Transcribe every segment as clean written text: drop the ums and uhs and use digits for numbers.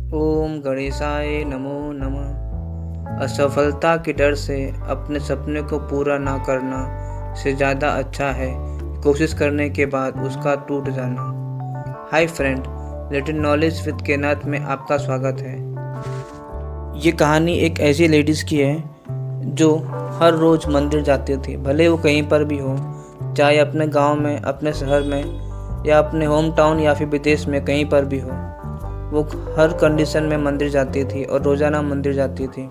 ओम गणेशाय नमो नमः। असफलता के डर से अपने सपने को पूरा ना करना से ज़्यादा अच्छा है कोशिश करने के बाद उसका टूट जाना। Hi friend, little knowledge with केनाथ में आपका स्वागत है। ये कहानी एक ऐसी लेडीज़ की है जो हर रोज़ मंदिर जाती थी, भले वो कहीं पर भी हो, चाहे अपने गांव में, अपने शहर में या अपने होम टाउन या फिर विदेश में, कहीं पर भी हो। वो हर कंडीशन में मंदिर जाती थी और रोज़ाना मंदिर जाती थी।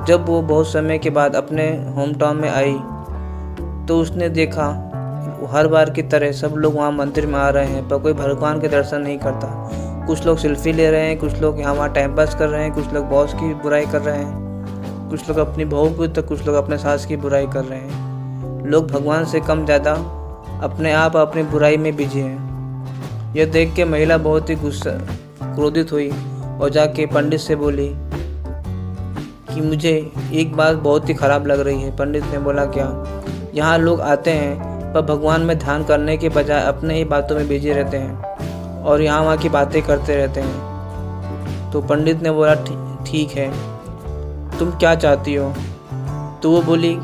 जब वो बहुत समय के बाद अपने होम टाउन में आई तो उसने देखा हर बार की तरह सब लोग वहाँ मंदिर में आ रहे हैं पर कोई भगवान के दर्शन नहीं करता। कुछ लोग सेल्फी ले रहे हैं, कुछ लोग यहाँ वहाँ टाइम पास कर रहे हैं, कुछ लोग बॉस की बुराई कर रहे हैं, कुछ लोग अपनी बहू की तो कुछ लोग अपने सास की बुराई कर रहे हैं। लोग भगवान से कम ज़्यादा अपने आप अपनी बुराई में बिजी हैं। यह देख के महिला बहुत ही क्रोधित हुई और जाके पंडित से बोली कि मुझे एक बात बहुत ही ख़राब लग रही है। पंडित ने बोला, क्या? यहाँ लोग आते हैं पर भगवान में ध्यान करने के बजाय अपने ही बातों में बिजी रहते हैं और यहाँ वहाँ की बातें करते रहते हैं। तो पंडित ने बोला, ठीक है, तुम क्या चाहती हो? तो वो बोली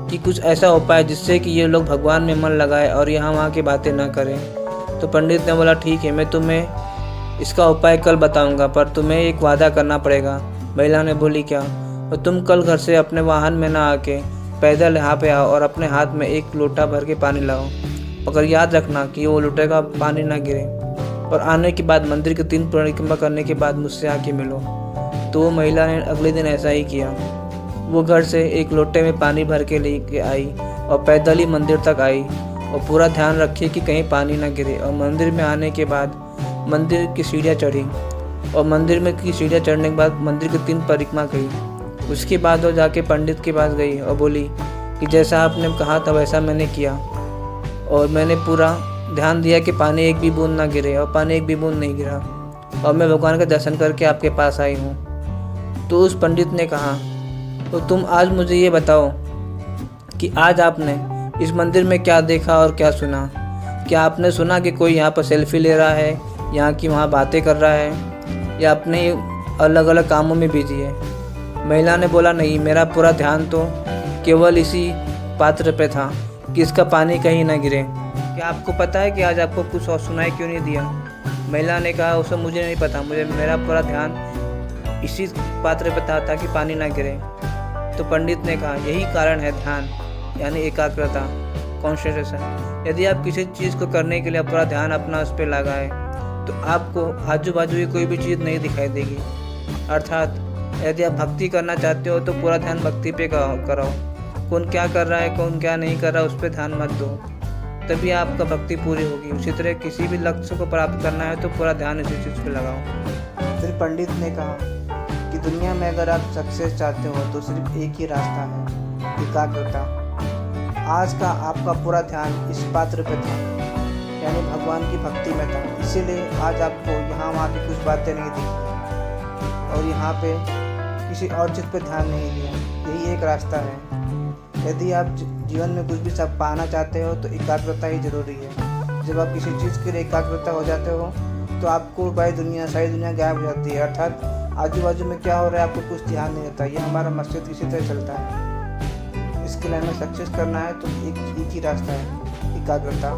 कि कुछ ऐसा उपाय जिससे कि ये लोग भगवान में मन लगाए और यहाँ वहाँ की बातें ना करें। तो पंडित ने बोला, ठीक है, मैं तुम्हें इसका उपाय कल बताऊंगा, पर तुम्हें एक वादा करना पड़ेगा। महिला ने बोली, क्या? और तुम कल घर से अपने वाहन में ना आके पैदल यहाँ पे आओ और अपने हाथ में एक लोटा भर के पानी लाओ, मगर याद रखना कि वो लोटे का पानी ना गिरे। और आने के बाद मंदिर की 3 परिक्रमा करने के बाद मुझसे आके मिलो। तो वो महिला ने अगले दिन ऐसा ही किया। वो घर से एक लोटे में पानी भर के लेके आई और पैदल ही मंदिर तक आई और पूरा ध्यान रखिए कि कहीं पानी ना गिरे। और मंदिर में आने के बाद मंदिर की सीढ़ियाँ चढ़ी और मंदिर में की सीढ़ियाँ चढ़ने के बाद मंदिर की 3 परिक्रमा गई। उसके बाद वो जाके पंडित के पास गई और बोली कि जैसा आपने कहा था वैसा मैंने किया और मैंने पूरा ध्यान दिया कि पानी एक भी बूंद ना गिरे, और पानी एक भी बूंद नहीं गिरा और मैं भगवान का दर्शन करके आपके पास आई हूँ। तो उस पंडित ने कहा, तो तुम आज मुझे ये बताओ कि आज आपने इस मंदिर में क्या देखा और क्या सुना? क्या आपने सुना कि कोई यहाँ पर सेल्फी ले रहा है, यहाँ की वहाँ बातें कर रहा है, या अपने अलग अलग कामों में बिजी है? महिला ने बोला, नहीं, मेरा पूरा ध्यान तो केवल इसी पात्र पे था कि इसका पानी कहीं ना गिरे। क्या आपको पता है कि आज आपको कुछ और सुनाई क्यों नहीं दिया? महिला ने कहा, उसे मुझे नहीं पता, मेरा पूरा ध्यान इसी पात्र पे था कि पानी ना गिरे। तो पंडित ने कहा, यही कारण है ध्यान, यानी एकाग्रता, कॉन्सेंट्रेशन। यदि आप किसी चीज़ को करने के लिए पूरा ध्यान अपना उस पर लगाए तो आपको आजू बाजू की कोई भी चीज़ नहीं दिखाई देगी। अर्थात यदि आप भक्ति करना चाहते हो तो पूरा ध्यान भक्ति पे कराओ। कौन क्या कर रहा है, कौन क्या नहीं कर रहा है, उस पर ध्यान मत दो, तभी आपका भक्ति पूरी होगी। उसी तरह किसी भी लक्ष्य को प्राप्त करना है तो पूरा ध्यान इसी चीज़ पे लगाओ। फिर पंडित ने कहा कि दुनिया में अगर आप सक्सेस चाहते हो तो सिर्फ एक ही रास्ता है, एकाग्रता। आज का आपका पूरा ध्यान इस पात्र पे था, यानी भगवान की भक्ति में था, इसीलिए आज आपको यहाँ वहाँ की कुछ बातें नहीं दिखी और यहाँ पे किसी और चीज़ पे ध्यान नहीं दिया। यही एक रास्ता है। यदि आप जीवन में कुछ भी सब पाना चाहते हो तो एकाग्रता ही ज़रूरी है। जब आप किसी चीज़ के लिए एकाग्रता हो जाते हो तो आपको सारी दुनिया गायब हो जाती है। अर्थात आजू बाजू में क्या हो रहा है आपको कुछ ध्यान नहीं रहता। ये हमारा मस्तिष्क इसी तरह चलता है। इसके लिए हमें सक्सेस करना है तो एक ही रास्ता है, एकाग्रता।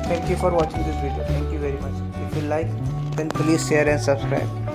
Thank you for watching this video. Thank you very much. If you like, then please share and subscribe.